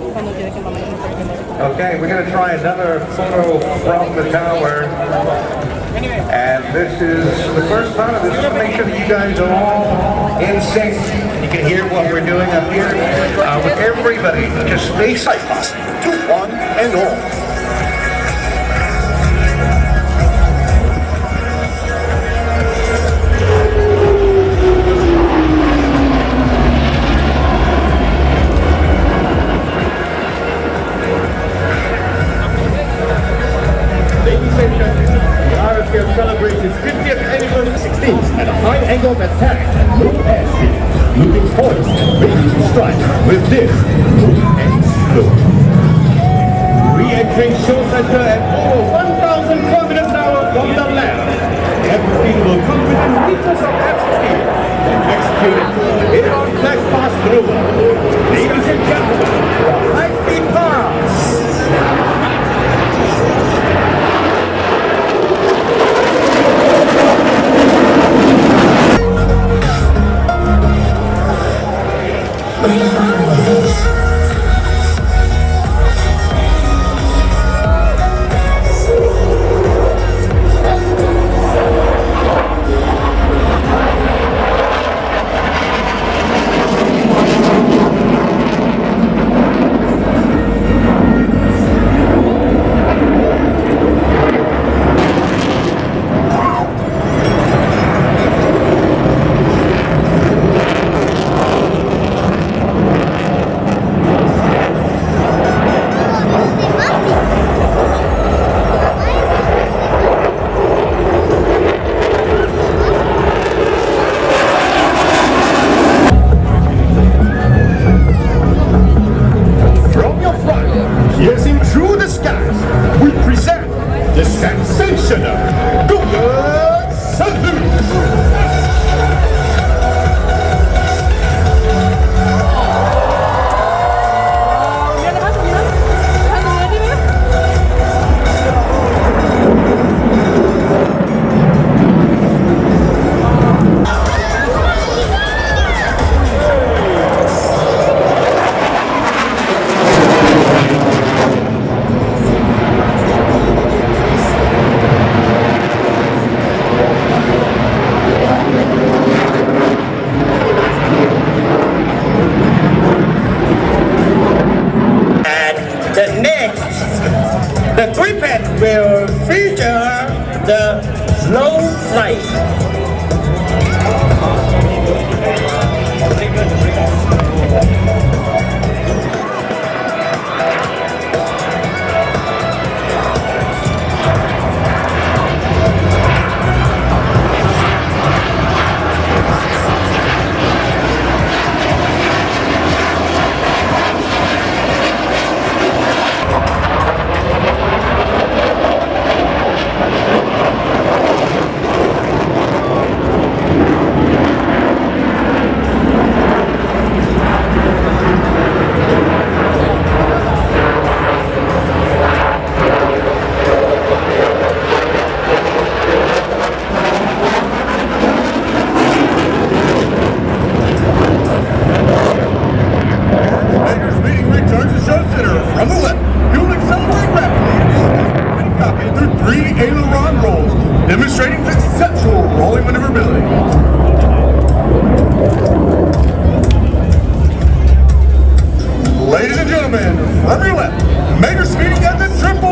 Okay, we're going to try another photo from the tower. And this is the first time of this, just to make sure that you guys are all in sync. You can hear what we're doing up here with everybody. Just stay safe to one and all. Celebrates its 50th anniversary 16th at a high angle of attack and low airspeed, looping points and ready to strike with this loop and slope. Re-entering show center at over 1,000 kilometers an hour from the left. F-15 will come within meters of F-16 and execute a hit-on flag pass maneuver. Ladies and gentlemen, high-speed pass. The sensational Golden Salute! The Gripen will feature the slow flight. Demonstrating exceptional rolling maneuverability. Ladies and gentlemen, from your left, major speeding at the trip